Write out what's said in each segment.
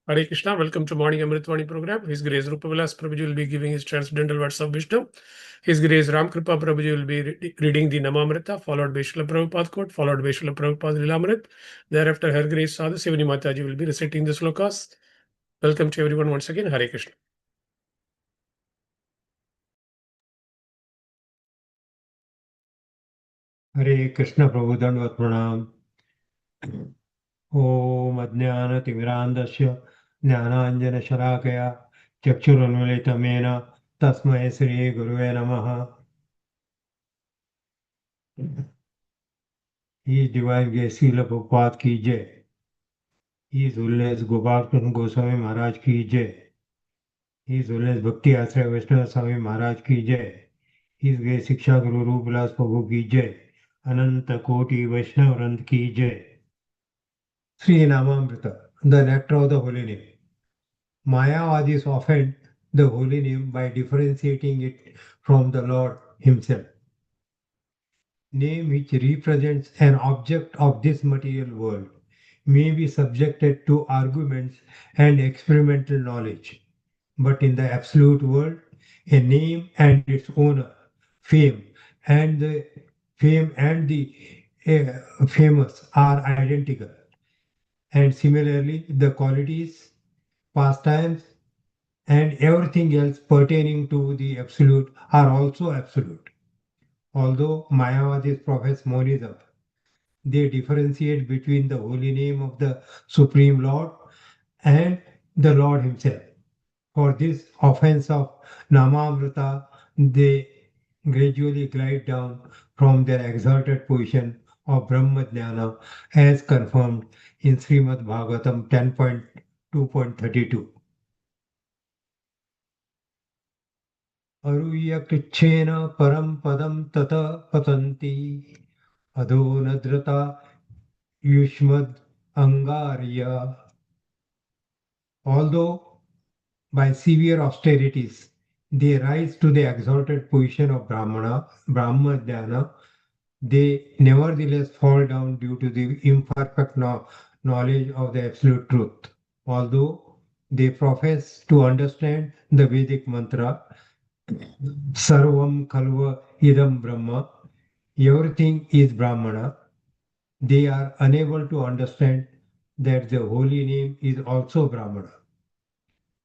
Hare Krishna, welcome to Morning Amrut Vani program. His Grace Rupavilas Prabhuji will be giving his transcendental words of wisdom. His Grace Ram Kripa Prabhuji will be reading the Namamrita, followed by Srila Prabhupada quote, followed by Srila Prabhupada Lilamrit. Thereafter, Her Grace Sadhu Sivani Mataji will be reciting the slokas. Welcome to everyone once again. Hare Krishna. हरे कृष्ण प्रभु दंडवत प्रणाम। ओम अज्ञानतिमिरान्धस्य ज्ञानाञ्जनशलाकया चक्षुरुन्मिलितं तस्मै श्री गुरुवे नमः। His Divine Grace Srila Prabhupada की जय। His Holiness Gopal Krishna Goswami महाराज की जय। His Holiness भक्ति आश्रय वैष्णव स्वामी महाराज की जय। His Grace शिक्षा गुरु रूपविलास प्रभु की जय। अनंत कोटि वैष्णव वृंद की जय। Sri Namamrita, the nectar of the holy name. Mayavadis offend the holy name by differentiating it from the Lord Himself. Name which represents an object of this material world may be subjected to arguments and experimental knowledge. But in the absolute world, a name and its owner, fame, and the famous are identical. And similarly, the qualities, pastimes, and everything else pertaining to the absolute are also absolute. Although Mayavadis profess monism, they differentiate between the holy name of the Supreme Lord and the Lord Himself. For this offense of Namamrita, they gradually glide down from their exalted position of Brahmajnana as confirmed in Srimad Bhagavatam 10.2.32. अरूयकृच्छेन परम पदम तत पतन्ति अधो नद्रता युष्मद् angarya. Although by severe austerities they rise to the exalted position of Brahmajnana, they nevertheless fall down due to the imperfect knowledge of the absolute truth. Although they profess to understand the Vedic mantra, Sarvam Kalva Idam Brahma, everything is Brahmana, they are unable to understand that the holy name is also Brahmana.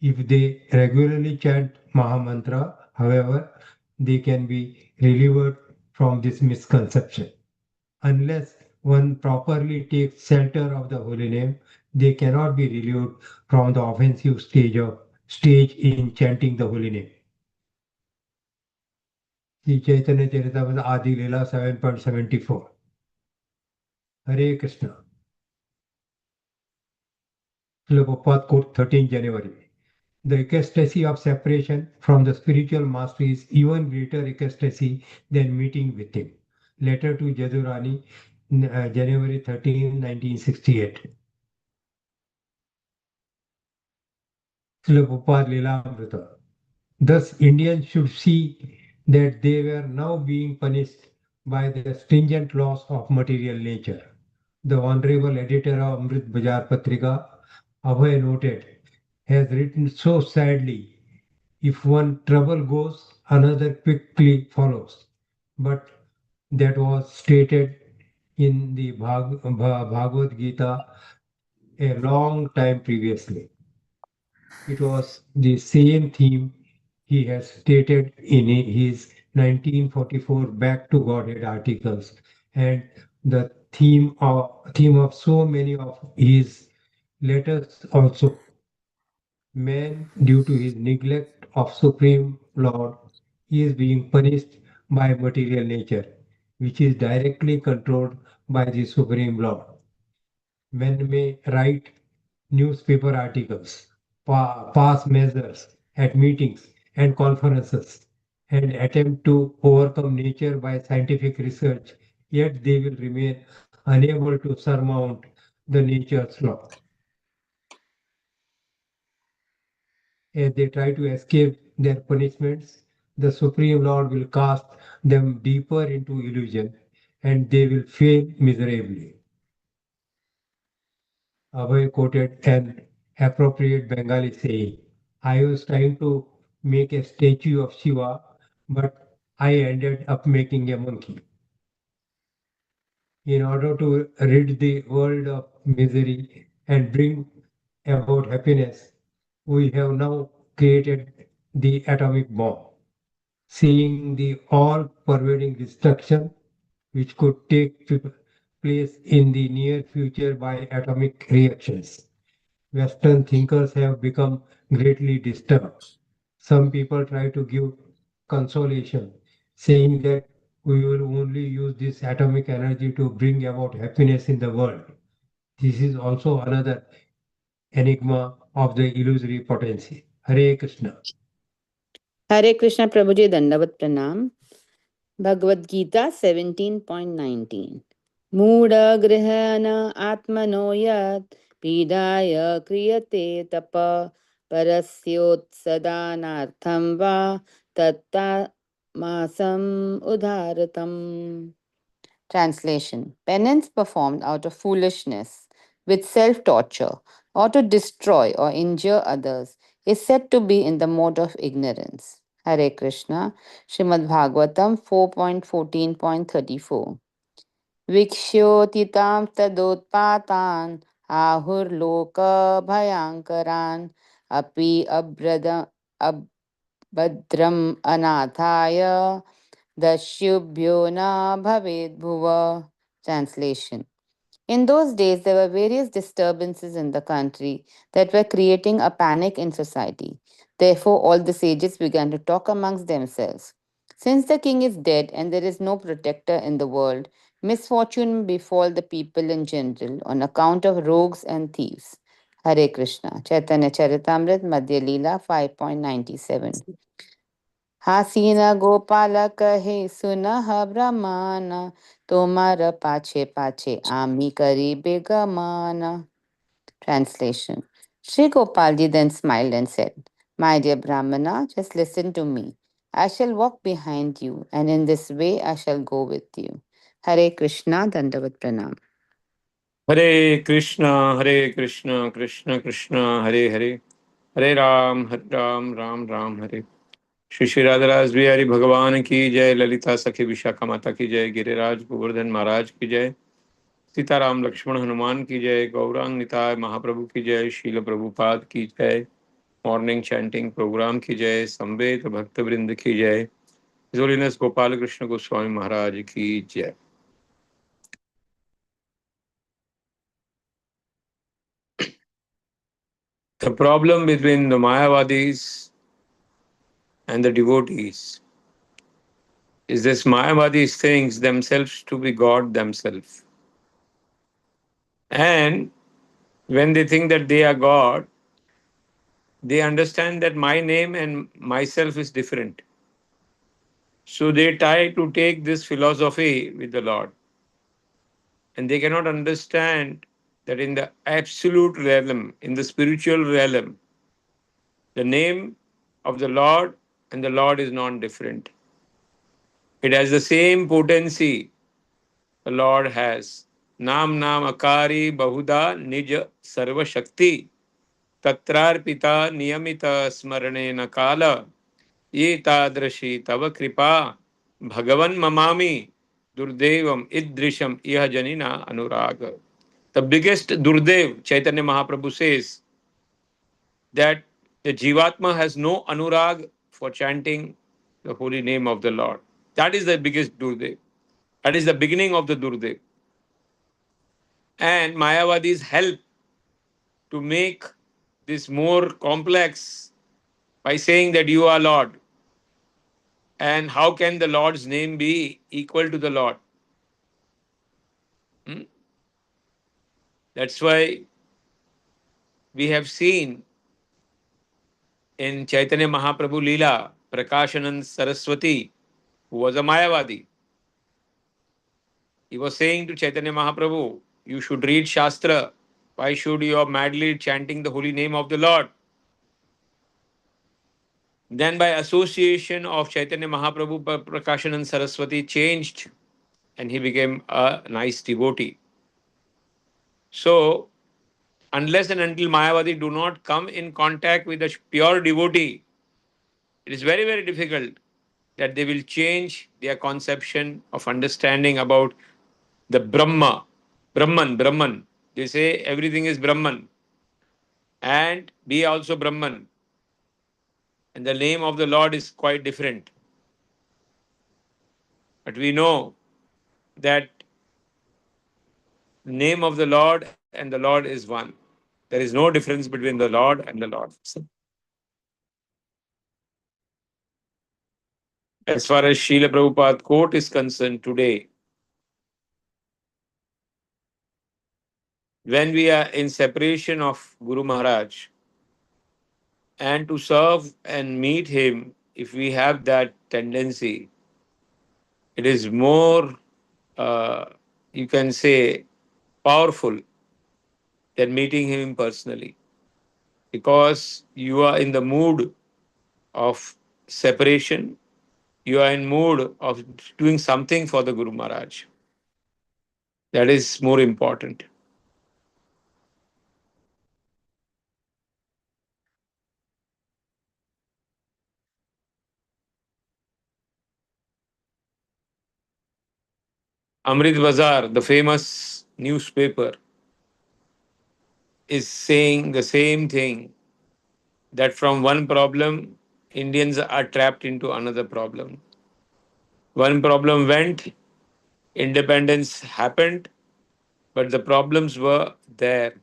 If they regularly chant Mahamantra, however, they can be relieved from this misconception. Unless one properly takes shelter of the holy name, they cannot be relieved from the offensive stage in chanting the holy name. Sri Chaitanya Charitamrita Adi Leela 7.74. Hare Krishna. Srila Prabhupada quote 13 January. The ecstasy of separation from the spiritual master is even greater ecstasy than meeting with him. Letter to Jadurani, January 13, 1968. Srila Prabhupada Leelamrita. Thus, Indians should see that they were now being punished by the stringent laws of material nature. The Honorable Editor of Amrut Bajar Patrika, Abhay noted, has written so sadly, if one trouble goes, another quickly follows. But that was stated in the Bhagavad Gita a long time previously. It was the same theme he has stated in his 1944 Back to Godhead articles, and the theme of so many of his letters also. Man, due to his neglect of Supreme Lord, is being punished by material nature, which is directly controlled by the Supreme Lord. Men may write newspaper articles, pass measures at meetings and conferences, and attempt to overcome nature by scientific research, yet they will remain unable to surmount the nature's law. As they try to escape their punishments, the Supreme Lord will cast them deeper into illusion and they will fail miserably. Abhay quoted an appropriate Bengali saying. I was trying to make a statue of Shiva, but I ended up making a monkey. In order to rid the world of misery and bring about happiness, we have now created the atomic bomb, seeing the all pervading destruction which could take place in the near future by atomic reactions. Western thinkers have become greatly disturbed. Some people try to give consolation, saying that we will only use this atomic energy to bring about happiness in the world. This is also another enigma of the illusory potency. Hare Krishna. Hare Krishna Prabhuji Dandavat Pranam. Bhagavad Gita 17.19. Mooda grihana atmano yat pidaya kriyate tapa parasyotsadaanartham va tatta masam udharatam. Translation: penance performed out of foolishness, with self torture, or to destroy or injure others, is said to be in the mode of ignorance. Hare Krishna, Srimad Bhagavatam 4.14.34. Vikshyotitam tadotpatan ahurloka bhayankaran api abhadram anathaya Dashyubhyo na bhaved bhuva. Translation: in those days, there were various disturbances in the country that were creating a panic in society. Therefore, all the sages began to talk amongst themselves. Since the king is dead and there is no protector in the world, misfortune may befall the people in general on account of rogues and thieves. Hare Krishna. Chaitanya Charitamrit Madhya Leela 5.97. हासीना Gopal कहे सुनह ब्रह्मन तोमर पाछे पाछे आमी करी बेगमान. Translation: Sri Gopalji then smiled and said, "My dear Brahmana, just listen to me. I shall walk behind you, and in this way I shall go with you." Hare Krishna, Dandavat Pranam. Hare Krishna, Hare Krishna, Krishna Krishna, Hare Hare, Hare Ram, Ram Ram, Hare. Shri Shri राधारास Bihari भगवान की जय, ललिता सखी विशाखा माता की जय, गिरिराज गोवर्धन महाराज की जय, सीताराम लक्ष्मण हनुमान की जय, गौरांग निताय महाप्रभु की जय, शील प्रभुपाद की जय, मॉर्निंग चैंटिंग प्रोग्राम की जय, संवेद भक्त वृंद की जय, होलिनेस गोपाल कृष्ण गोस्वामी महाराज की जय. The problem between the Mayavadis and the devotees is this: Mayavadis thinks themselves to be God themselves. And when they think that they are God, they understand that my name and myself is different. So they try to take this philosophy with the Lord. And they cannot understand that in the absolute realm, in the spiritual realm, the name of the Lord and the Lord is non different. It has the same potency the Lord has. Nam Nam Akari Bahuda Nij Sarva Shakti Tatrarpita Niyamita Smarane Kala Ye Tadrashi Tava Kripa Bhagavan Mamami Durdevam Idrisham Iha Janina Anuraga. The biggest Durdev, Chaitanya Mahaprabhu says that the Jivatma has no anurag for chanting the holy name of the Lord. That is the biggest Durdev. That is the beginning of the Durdev. And Mayavadis help to make this more complex by saying that you are Lord. And how can the Lord's name be equal to the Lord? Hmm? That's why we have seen in Chaitanya Mahaprabhu Leela, Prakashanand Saraswati, who was a Mayavadi. He was saying to Chaitanya Mahaprabhu, you should read Shastra. Why should you are madly chanting the holy name of the Lord? Then by association of Chaitanya Mahaprabhu, Prakashanand Saraswati changed and he became a nice devotee. So Unless and until Mayavadi do not come in contact with a pure devotee, it is very, very difficult that they will change their conception of understanding about the Brahman. They say everything is Brahman and be also Brahman. And the name of the Lord is quite different. But we know that the name of the Lord and the Lord is one. There is no difference between the Lord and the Lord. As far as Srila Prabhupada court is concerned today, when we are in separation of Guru Maharaj and to serve and meet him, if we have that tendency, it is more, uh, you can say, powerful than meeting him personally because you are in the mood of separation, you are in mood of doing something for the Guru Maharaj. That is more important. Amrit Bazar, the famous newspaper, is saying the same thing that from one problem, Indians are trapped into another problem. One problem went, independence happened, but the problems were there.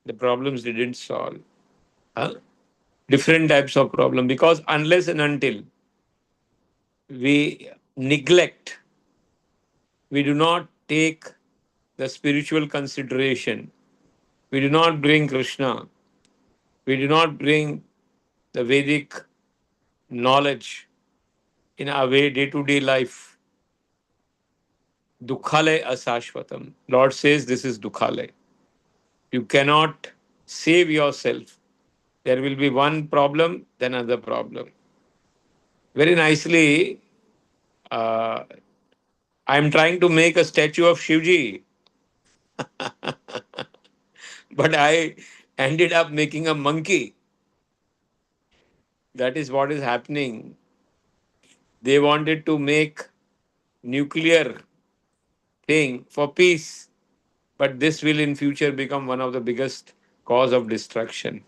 The problems didn't solve. Huh? Different types of problem because unless and until we neglect, we do not take the spiritual consideration, we do not bring Krishna, we do not bring the Vedic knowledge in our way day-to-day life. Dukhale asashvatam. Lord says this is dukhale. You cannot save yourself. There will be one problem, then another problem. Very nicely, uh, I'm trying to make a statue of Shivji, but I ended up making a monkey. That is what is happening. They wanted to make nuclear thing for peace, but this will in future become one of the biggest cause of destruction.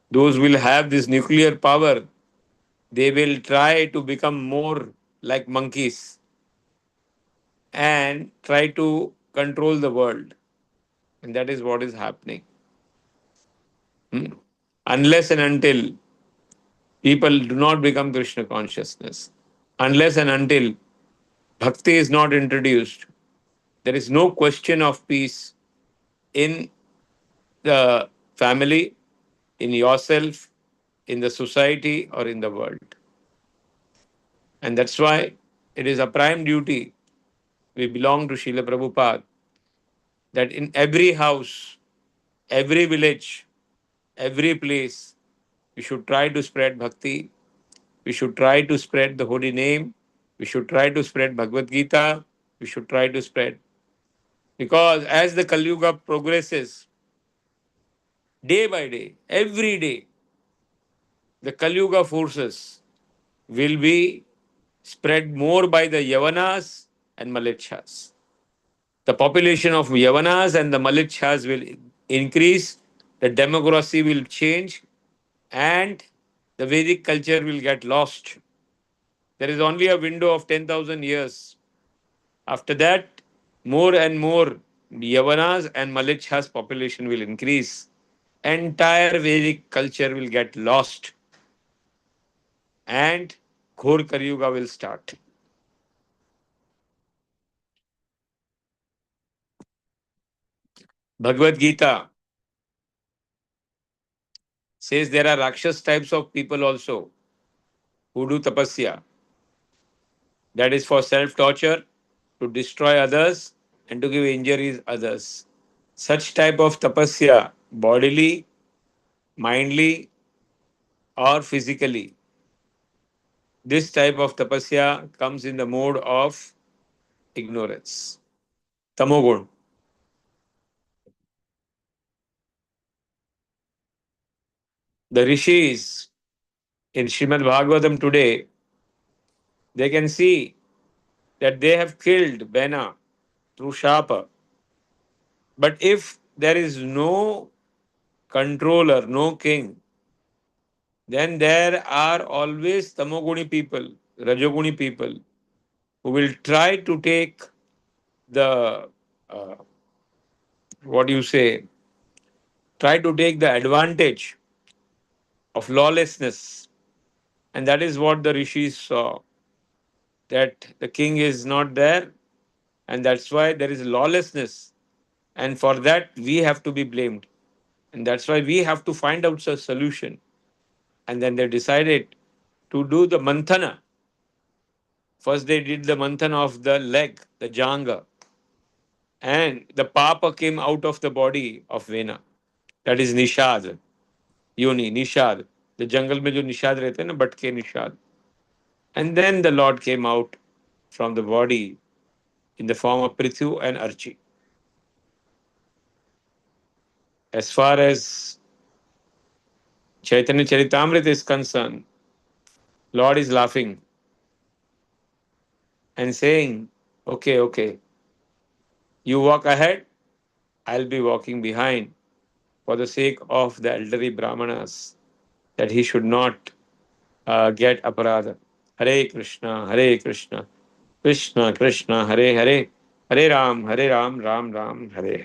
Those will have this nuclear power, they will try to become more like monkeys and try to control the world. And that is what is happening. Hmm? Unless and until people do not become Krishna consciousness, unless and until bhakti is not introduced, there is no question of peace in the family, in yourself, in the society, or in the world. And that's why it is a prime duty. We belong to Srila Prabhupada that in every house, every village, every place, we should try to spread bhakti. We should try to spread the holy name. We should try to spread Bhagavad Gita. We should try to spread. Because as the Kali Yuga progresses, day by day, every day, the Kali Yuga forces will be spread more by the Yavanas and Malechhas. The population of Yavanas and the Malechhas will increase, the demography will change, and the Vedic culture will get lost. There is only a window of 10,000 years. After that, more and more Yavanas and Malechhas population will increase. Entire Vedic culture will get lost and Ghor Kali Yuga will start. Bhagavad Gita says there are Rakshas types of people also who do tapasya. That is for self-torture, to destroy others, and to give injuries others. Such type of tapasya, bodily, mindly, or physically, this type of tapasya comes in the mode of ignorance. Tamogun. the rishis in Srimad Bhagavatam today, they can see that they have killed Bena through Shapa. But if there is no controller, no king, then there are always tamoguni people, rajoguni people who will try to take the, uh, what do you say, try to take the advantage of lawlessness. And that is what the rishis saw, that the king is not there, and that's why there is lawlessness. And for that, we have to be blamed. And that's why we have to find out a solution. And then they decided to do the manthana. First, they did the manthana of the leg, the janga, and the papa came out of the body of Vena. That is Nishad, Yoni, Nishad. The jungle में जो निषाद रहते हैं ना, बटके Nishad. And then the Lord came out from the body in the form of Prithu and Archi. As far as Chaitanya Charitamrita is concerned, Lord is laughing and saying, okay, okay, you walk ahead, I'll be walking behind for the sake of the elderly Brahmanas, that he should not get aparadha. Hare Krishna, Hare Krishna, Krishna Krishna, Hare Hare, Hare Ram, Ram Ram, Hare Hare.